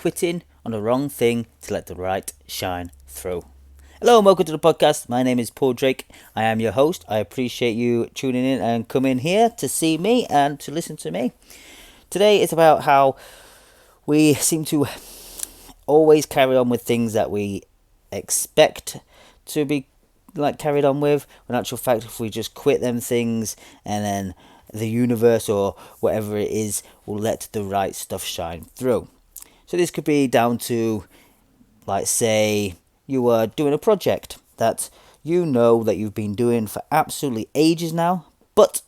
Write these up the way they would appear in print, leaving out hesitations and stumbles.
quitting on the wrong thing to let the right shine through. Hello and welcome to the podcast. My name is Paul Drake. I am your host. I appreciate you tuning in and coming here to see me and to listen to me. Today is about how we seem to always carry on with things that we expect to be carried on with. In actual fact, if we just quit them things, and then the universe or whatever it is will let the right stuff shine through. So this could be down to, say you are doing a project that you know that you've been doing for absolutely ages now, but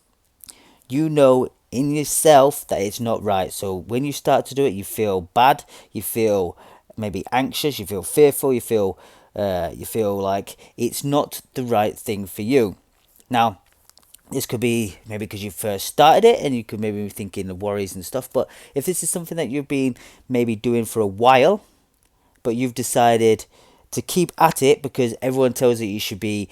you know in yourself that it's not right. So when you start to do it, you feel bad, you feel maybe anxious, you feel fearful, you feel like it's not the right thing for you. Now, this could be maybe because you first started it and you could maybe be thinking of worries and stuff. But if this is something that you've been maybe doing for a while, but you've decided to keep at it because everyone tells you you should be,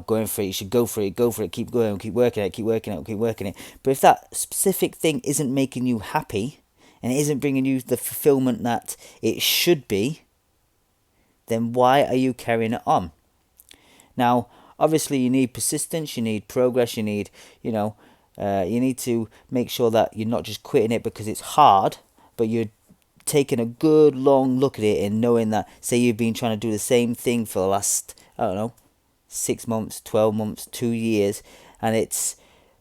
going for it, you should go for it, keep going, keep working it. But if that specific thing isn't making you happy and it isn't bringing you the fulfillment that it should be, then why are you carrying it on? Now, obviously you need persistence, you need progress, you need, you need to make sure that you're not just quitting it because it's hard, but you're taking a good long look at it and knowing that, say you've been trying to do the same thing for the last, 6 months, 12 months, 2 years, and it's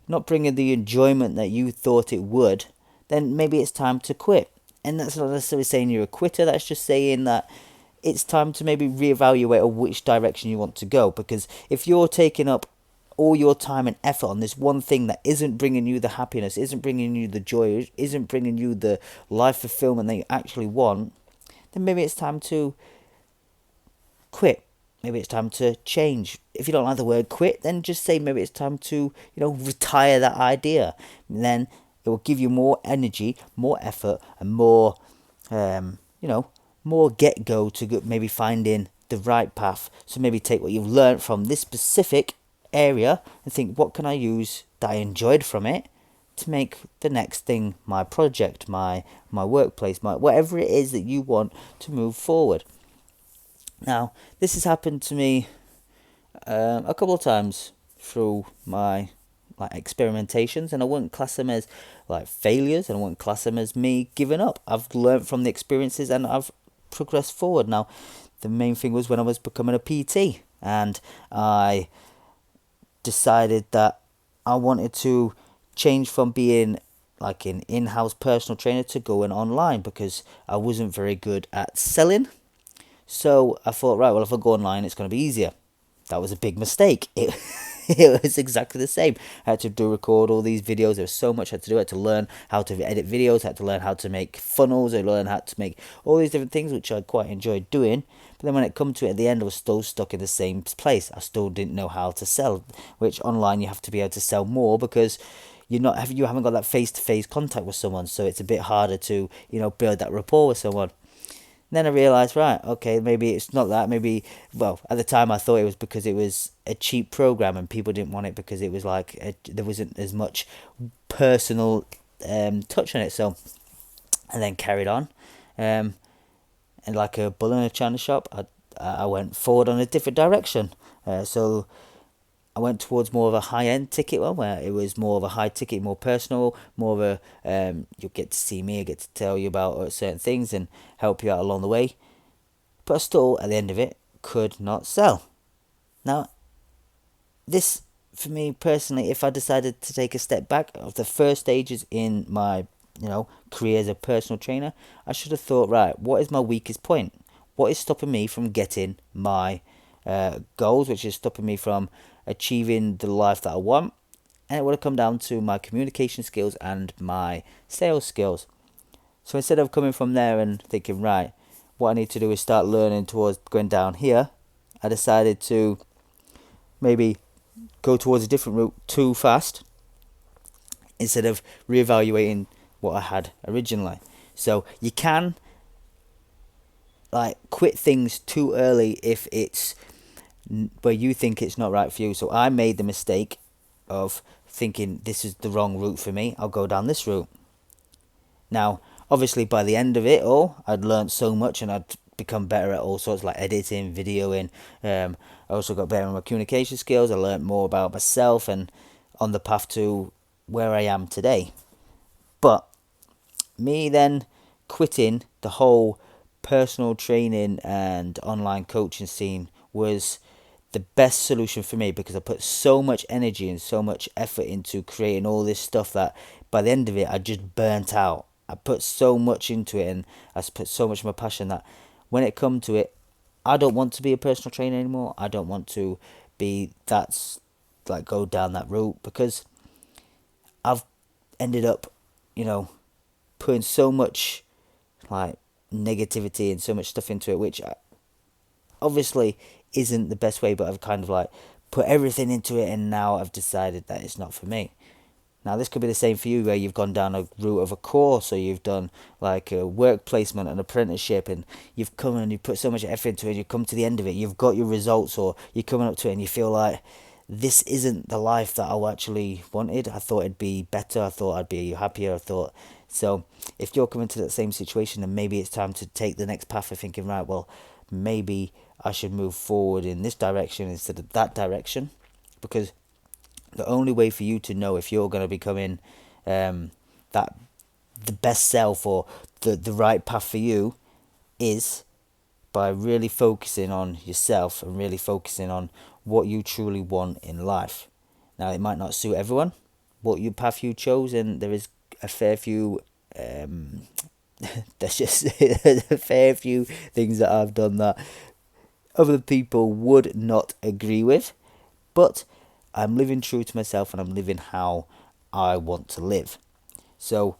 not bringing the enjoyment that you thought it would, then maybe it's time to quit. And that's not necessarily saying you're a quitter, that's just saying that it's time to maybe reevaluate which direction you want to go. Because if you're taking up all your time and effort on this one thing that isn't bringing you the happiness, isn't bringing you the joy, isn't bringing you the life fulfillment that you actually want, then maybe it's time to quit. Maybe it's time to change. If you don't like the word quit, then just say maybe it's time to, retire that idea. And then it will give you more energy, more effort, and more, more get-go to maybe finding the right path. So maybe take what you've learned from this specific area and think, what can I use that I enjoyed from it to make the next thing my project, my workplace, my whatever it is that you want to move forward. Now, this has happened to me a couple of times through my experimentations, and I wouldn't class them as failures, and I wouldn't class them as me giving up. I've learned from the experiences and I've progressed forward. Now, the main thing was when I was becoming a PT, and I decided that I wanted to change from being like an in-house personal trainer to going online because I wasn't very good at selling. So I thought, right, well, if I go online, it's going to be easier. That was a big mistake. It was exactly the same. I had to record all these videos. There was so much I had to do. I had to learn how to edit videos. I had to learn how to make funnels. I learned how to make all these different things, which I quite enjoyed doing. But then when it come to it at the end, I was still stuck in the same place. I still didn't know how to sell, which online you have to be able to sell more because you haven't got that face-to-face contact with someone. So it's a bit harder to, build that rapport with someone. Then I realised, right, okay, maybe it's not that. Maybe, well, at the time I thought it was because it was a cheap program and people didn't want it because it was there wasn't as much personal touch on it. So I then carried on, and like a bull in a china shop, I went forward on a different direction. So I went towards more of a high-end ticket one, where it was more of a high ticket, more personal, more of a, you'll get to see me, I get to tell you about certain things and help you out along the way. But I still, at the end of it, could not sell. Now, this, for me personally, if I decided to take a step back of the first stages in my, career as a personal trainer, I should have thought, right, what is my weakest point? What is stopping me from getting my goals, which is stopping me from achieving the life that I want? And it would have come down to my communication skills and my sales skills. So instead of coming from there and thinking, right, what I need to do is start learning towards going down here, I decided to maybe go towards a different route too fast instead of reevaluating what I had originally. So you can quit things too early if it's where you think it's not right for you. So I made the mistake of thinking this is the wrong route for me. I'll go down this route. Now, Obviously, by the end of it all, I'd learned so much and I'd become better at all sorts like editing, videoing. I also got better at my communication skills. I learned more about myself and on the path to where I am today. But me then quitting the whole personal training and online coaching scene was the best solution for me because I put so much energy and so much effort into creating all this stuff that by the end of it I just burnt out. I put so much into it and I put so much of my passion that when it come to it, I don't want to be a personal trainer anymore. I don't want to be go down that route because I've ended up, putting so much like negativity and so much stuff into it, which obviously isn't the best way, but I've kind of like put everything into it and now I've decided that it's not for me. Now this could be the same for you where you've gone down a route of a course or you've done like a work placement, an apprenticeship, and you've come and you put so much effort into it and you come to the end of it, you've got your results or you're coming up to it and you feel like this isn't the life that I actually wanted. I thought it'd be better, I thought I'd be happier, I thought. So if you're coming to that same situation, then maybe it's time to take the next path of thinking, right, well, maybe I should move forward in this direction instead of that direction, because the only way for you to know if you're going to be becoming that the best self or the right path for you is by really focusing on yourself and really focusing on what you truly want in life. Now it might not suit everyone what your path you chose, and there is a fair few there's just a fair few things that I've done that other people would not agree with, but I'm living true to myself and I'm living how I want to live. So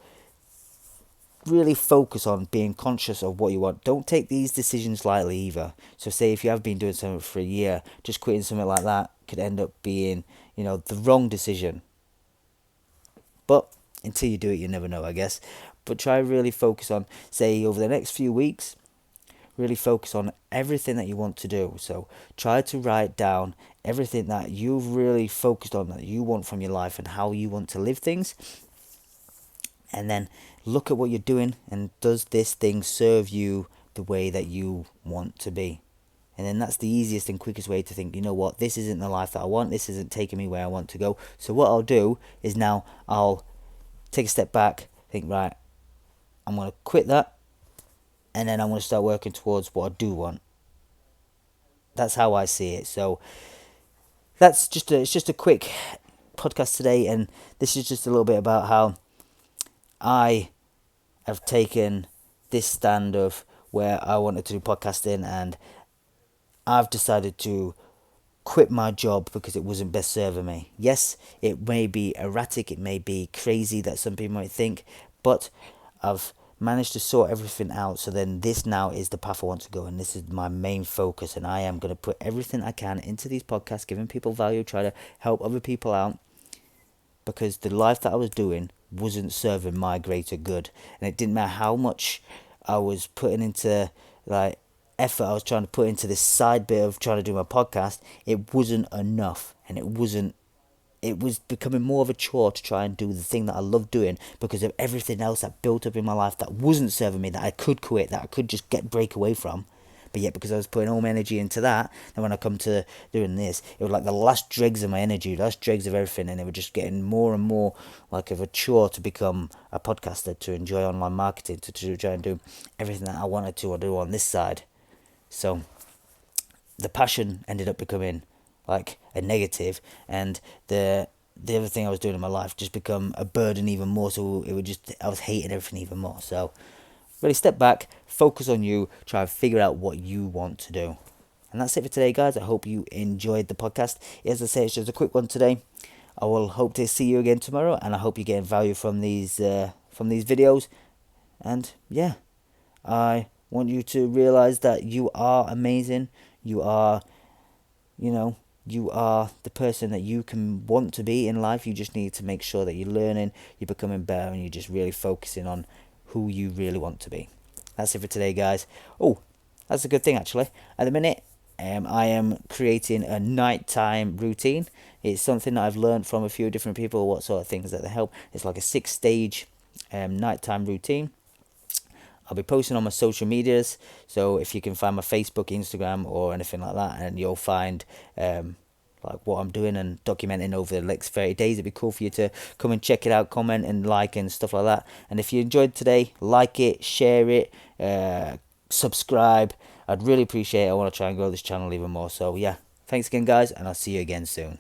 really focus on being conscious of what you want. Don't take these decisions lightly either. So say if you have been doing something for a year, just quitting something like that could end up being, the wrong decision. But until you do it, you never know, I guess. But try really focus on, say, over the next few weeks, really focus on everything that you want to do. So try to write down everything that you've really focused on that you want from your life and how you want to live things. And then look at what you're doing and does this thing serve you the way that you want to be? And then that's the easiest and quickest way to think, you know what, this isn't the life that I want, this isn't taking me where I want to go. So what I'll do is now I'll take a step back, think, right, I'm going to quit that, and then I'm going to start working towards what I do want. That's how I see it. So it's just a quick podcast today, and this is just a little bit about how I have taken this stand of where I wanted to do podcasting, and I've decided to quit my job because it wasn't best serving me. Yes, it may be erratic, it may be crazy that some people might think, but I've managed to sort everything out. So then this now is the path I want to go, and this is my main focus, and I am going to put everything I can into these podcasts, giving people value, try to help other people out, because the life that I was doing wasn't serving my greater good. And it didn't matter how much I was putting into effort I was trying to put into this side bit of trying to do my podcast, it wasn't enough, and it was becoming more of a chore to try and do the thing that I love doing because of everything else that built up in my life that wasn't serving me, that I could quit, that I could just break away from. But yet, because I was putting all my energy into that, then when I come to doing this, it was like the last dregs of my energy, the last dregs of everything, and it was just getting more and more like of a chore to become a podcaster, to enjoy online marketing, to try and do everything that I wanted to do on this side. So the passion ended up becoming like a negative, and the other thing I was doing in my life just become a burden even more. So I was hating everything even more. So really step back, focus on you, try and figure out what you want to do. And that's it for today, guys. I hope you enjoyed the podcast. As I say, it's just a quick one today. I will hope to see you again tomorrow, and I hope you're getting value from these videos. And yeah, I want you to realize that you are amazing. You are, you are the person that you can want to be in life. You just need to make sure that you're learning, you're becoming better, and you're just really focusing on who you really want to be. That's it for today, guys. Oh, that's a good thing, actually. At the minute, I am creating a nighttime routine. It's something that I've learned from a few different people, what sort of things that they help. It's like a 6-stage nighttime routine. I'll be posting on my social medias, so if you can find my Facebook, Instagram, or anything like that, and you'll find like what I'm doing and documenting over the next 30 days. It'd be cool for you to come and check it out, comment and like and stuff like that. And if you enjoyed today, like it, share it, subscribe. I'd really appreciate it. I want to try and grow this channel even more. So yeah, thanks again guys, and I'll see you again soon.